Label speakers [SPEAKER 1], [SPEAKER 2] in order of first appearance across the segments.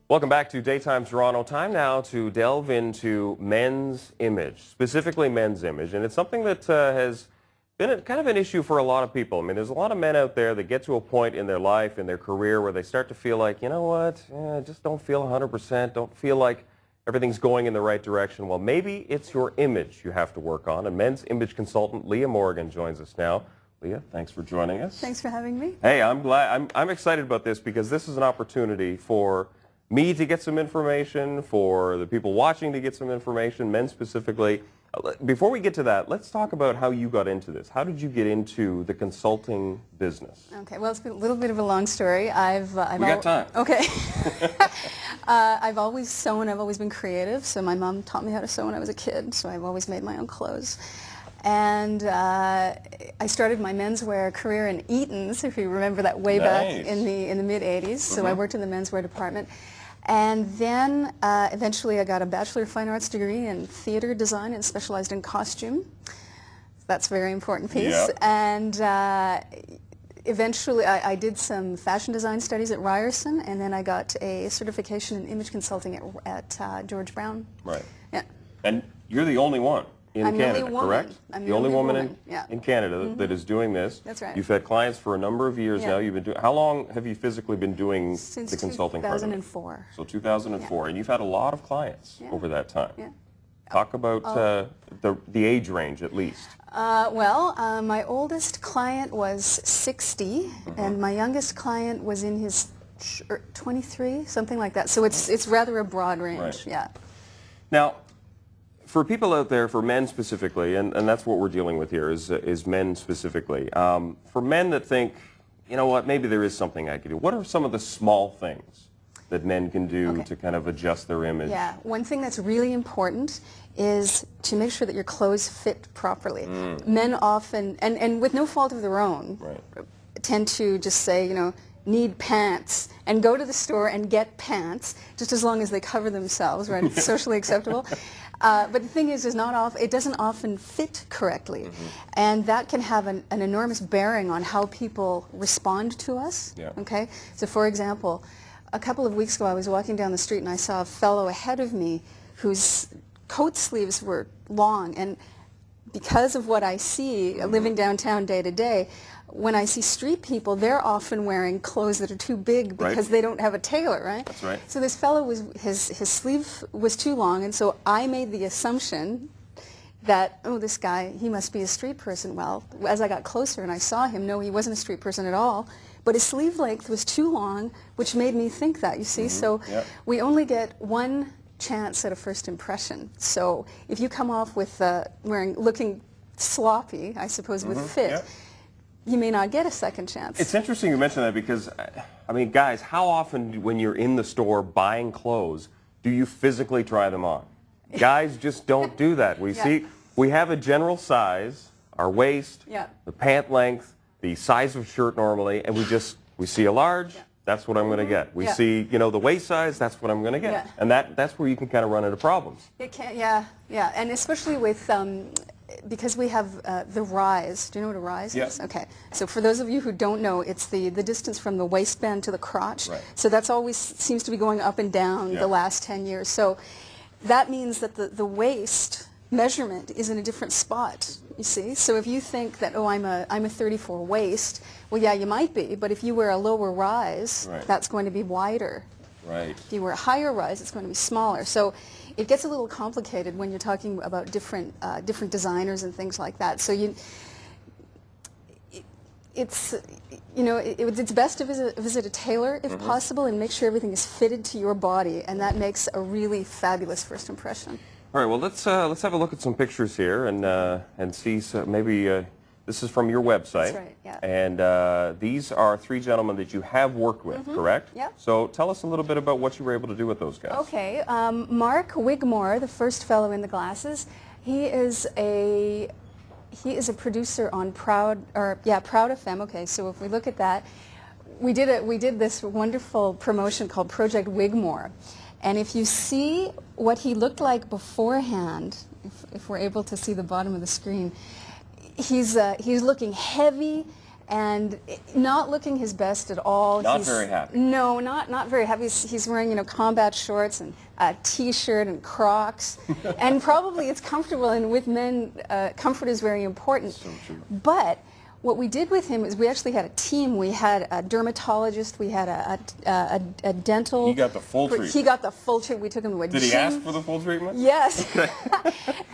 [SPEAKER 1] Welcome back to Daytime Toronto. Time now to delve into men's image, specifically men's image. And it's something that has been kind of an issue for a lot of people. I mean, there's a lot of men out there that get to a point in their life, in their career, where they start to feel like, you know what, I just don't feel 100%, don't feel like everything's going in the right direction. Well, maybe it's your image you have to work on. A men's image consultant, Leah Morrigan, joins us now. Leah, thanks for joining us.
[SPEAKER 2] Thanks for having me.
[SPEAKER 1] Hey, I'm glad. I'm excited about this because this is an opportunity for me to get some information, for the people watching to get some information, men specifically. Before we get to that, let's talk about how you got into this. How did you get into the consulting business?
[SPEAKER 2] Okay, well, it's been a little bit of a long story.
[SPEAKER 1] We got time.
[SPEAKER 2] Okay. I've always sewn. I've always been creative. So my mom taught me how to sew when I was a kid. So I've always made my own clothes. And I started my menswear career in Eaton's, if you remember that, way back in the mid-'80s. So I worked in the menswear department. And then eventually I got a Bachelor of Fine Arts degree in theater design and specialized in costume. That's a very important piece. Yep. And eventually I did some fashion design studies at Ryerson, and then I got a certification in image consulting at George Brown.
[SPEAKER 1] Right.
[SPEAKER 2] Yeah.
[SPEAKER 1] And you're the only one in Canada, correct?
[SPEAKER 2] I'm
[SPEAKER 1] the only woman
[SPEAKER 2] yeah.
[SPEAKER 1] in Canada that is doing this.
[SPEAKER 2] That's right.
[SPEAKER 1] You've had clients for a number of years now. You've been doing. How long have you physically been doing
[SPEAKER 2] Since
[SPEAKER 1] the consulting part?
[SPEAKER 2] 2004.
[SPEAKER 1] So 2004, and you've had a lot of clients over that time.
[SPEAKER 2] Yeah.
[SPEAKER 1] Talk about the age range, at least.
[SPEAKER 2] My oldest client was 60, and my youngest client was in his 23, something like that. So it's rather a broad range.
[SPEAKER 1] Right.
[SPEAKER 2] Yeah.
[SPEAKER 1] Now, for people out there, for men specifically, and that's what we're dealing with here, is men specifically. For men that think, you know what, maybe there is something I could do. What are some of the small things that men can do to kind of adjust their image?
[SPEAKER 2] Yeah, one thing that's really important is to make sure that your clothes fit properly. Men often, and with no fault of their own, tend to just say, you know, need pants, and go to the store and get pants, just as long as they cover themselves, right? It's socially acceptable. But the thing is it doesn't often fit correctly, and that can have an enormous bearing on how people respond to us. Yeah. Okay, so for example, a couple of weeks ago I was walking down the street and I saw a fellow ahead of me whose coat sleeves were long, and because of what I see living downtown day to day, when I see street people, they're often wearing clothes that are too big because they don't have a tailor, right?
[SPEAKER 1] That's right.
[SPEAKER 2] So this fellow his sleeve was too long, and so I made the assumption that, oh, this guy, he must be a street person. Well, as I got closer and I saw him, no, he wasn't a street person at all, but his sleeve length was too long, which made me think that, you see? So we only get one chance at a first impression. So if you come off with looking sloppy, I suppose, with fit, you may not get a second chance.
[SPEAKER 1] It's interesting you mention that because, I mean, guys, how often when you're in the store buying clothes do you physically try them on? Guys just don't do that. We have a general size, our waist, the pant length, the size of shirt normally, and we see a large, that's what I'm going to get. We see, you know, the waist size, that's what I'm going to get. And that's where you can kind of run into problems.
[SPEAKER 2] It can, yeah, and especially with because we have the rise. Do you know what a rise is? Okay. So for those of you who don't know, it's the distance from the waistband to the crotch. So that's always seems to be going up and down the last 10 years. So that means that the waist measurement is in a different spot, you see. So if you think that, oh, I'm a 34 waist, well, yeah, you might be, but if you wear a lower rise, that's going to be wider. If you wear a higher rise, it's going to be smaller. So it gets a little complicated when you're talking about different designers and things like that. So it's best to visit a tailor if possible and make sure everything is fitted to your body, and that makes a really fabulous first impression.
[SPEAKER 1] All right, well, let's have a look at some pictures here and see maybe. This is from your website.
[SPEAKER 2] That's right, yeah.
[SPEAKER 1] And these are three gentlemen that you have worked with, correct?
[SPEAKER 2] Yeah.
[SPEAKER 1] So tell us a little bit about what you were able to do with those guys.
[SPEAKER 2] Okay. Mark Wigmore, the first fellow in the glasses, he is a producer on Proud FM. Okay, so if we look at that, we did this wonderful promotion called Project Wigmore. And if you see what he looked like beforehand, if we're able to see the bottom of the screen, he's looking heavy and not looking his best at all.
[SPEAKER 1] Not very happy.
[SPEAKER 2] No, not very happy. He's wearing, you know, combat shorts and a T-shirt and Crocs, and probably it's comfortable. And with men, comfort is very important.
[SPEAKER 1] So true.
[SPEAKER 2] But what we did with him is we actually had a team. We had a dermatologist. We had a dental.
[SPEAKER 1] He got the full treatment.
[SPEAKER 2] He got the full treatment. We took him to a gym.
[SPEAKER 1] Did he ask for the full treatment?
[SPEAKER 2] Yes. Okay.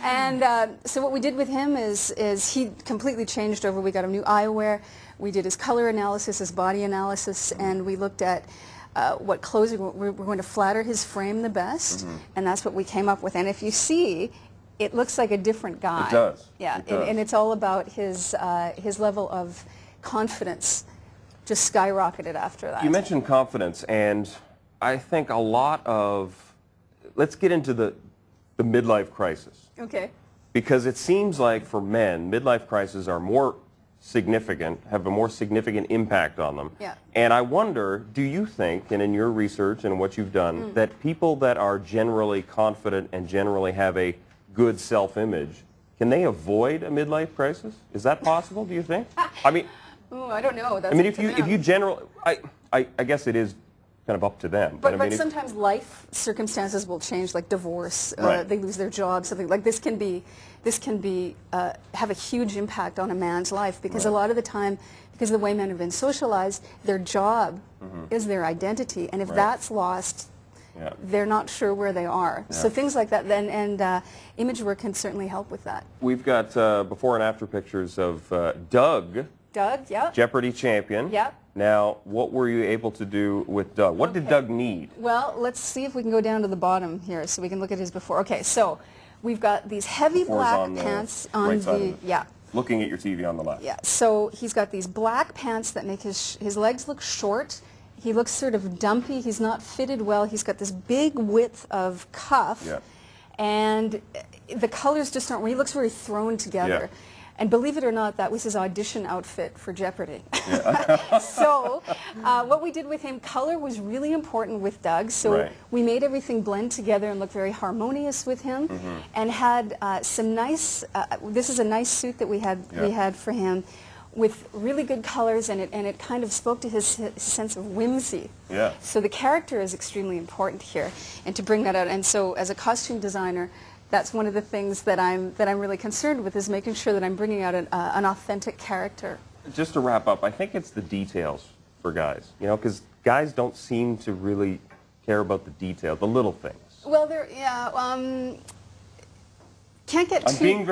[SPEAKER 2] And so what we did with him is he completely changed over. We got him new eyewear. We did his color analysis, his body analysis, and we looked at what clothes we're going to flatter his frame the best, and that's what we came up with. And if you see, it looks like a different guy.
[SPEAKER 1] It does.
[SPEAKER 2] Yeah,
[SPEAKER 1] it does.
[SPEAKER 2] And it's all about his level of confidence just skyrocketed after that.
[SPEAKER 1] You mentioned confidence, and I think a lot of, let's get into the midlife crisis.
[SPEAKER 2] Okay.
[SPEAKER 1] Because it seems like for men, midlife crises are more significant, have a more significant impact on them.
[SPEAKER 2] Yeah.
[SPEAKER 1] And I wonder, do you think, and in your research and what you've done, that people that are generally confident and generally have a good self-image, can they avoid a midlife crisis? Is that possible, do you think? I mean,
[SPEAKER 2] oh, I don't know. That's
[SPEAKER 1] I mean, if you generally, I guess it is kind of up to them.
[SPEAKER 2] But,
[SPEAKER 1] I mean,
[SPEAKER 2] sometimes life circumstances will change, like divorce.
[SPEAKER 1] Right.
[SPEAKER 2] They lose their job. Something like this can have a huge impact on a man's life, because a lot of the time, because of the way men have been socialized, their job is their identity, and if that's lost, they're not sure where they are. So things like that, and image work can certainly help with that.
[SPEAKER 1] We've got before and after pictures of Doug.
[SPEAKER 2] Doug, yeah.
[SPEAKER 1] Jeopardy champion.
[SPEAKER 2] Yeah.
[SPEAKER 1] Now, what were you able to do with Doug? What did Doug need?
[SPEAKER 2] Well, let's see if we can go down to the bottom here so we can look at his before. Okay, so we've got these heavy black pants on the
[SPEAKER 1] Looking at your TV on the left.
[SPEAKER 2] Yeah, so he's got these black pants that make his legs look short. He looks sort of dumpy. He's not fitted well. He's got this big width of cuff. Yeah. And the colors just aren't, he looks very thrown together. Yeah. And believe it or not, that was his audition outfit for Jeopardy. Yeah. So what we did with him, color was really important with Doug. So we made everything blend together and look very harmonious with him, and had some nice, this is a nice suit that we had for him, with really good colors, and it kind of spoke to his sense of whimsy. Yeah. So the character is extremely important here, and to bring that out. And so as a costume designer, that's one of the things that I'm really concerned with, is making sure that I'm bringing out an authentic character.
[SPEAKER 1] Just to wrap up, I think it's the details for guys, you know, because guys don't seem to really care about the detail, the little things.
[SPEAKER 2] Well, can't get too...
[SPEAKER 1] I'm being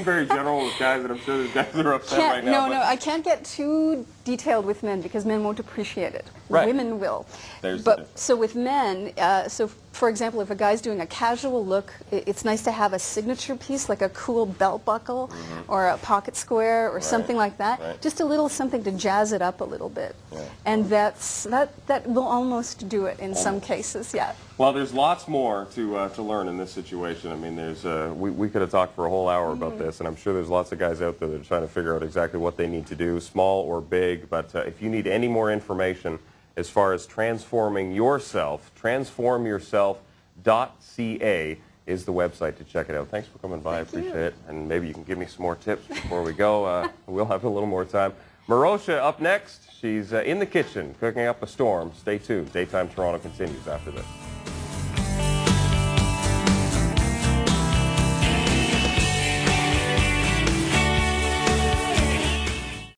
[SPEAKER 1] very general with guys, and I'm sure there's guys that are upset right now.
[SPEAKER 2] No, I can't get too detailed with men, because men won't appreciate it.
[SPEAKER 1] Right.
[SPEAKER 2] Women will.
[SPEAKER 1] But
[SPEAKER 2] so with men, so for example, if a guy's doing a casual look, it's nice to have a signature piece, like a cool belt buckle or a pocket square or something like that. Right. Just a little something to jazz it up a little bit. Yeah. And that will almost do it in some cases, yeah.
[SPEAKER 1] Well, there's lots more to learn in this situation. I mean, there's we could have talked for a whole hour about this, and I'm sure there's lots of guys out there that are trying to figure out exactly what they need to do, small or big. But if you need any more information as far as transforming yourself, transformyourself.ca is the website to check it out. Thanks for coming by. I appreciate it. And maybe you can give me some more tips before we go. We'll have a little more time. Marosha up next. She's in the kitchen cooking up a storm. Stay tuned. Daytime Toronto continues after this.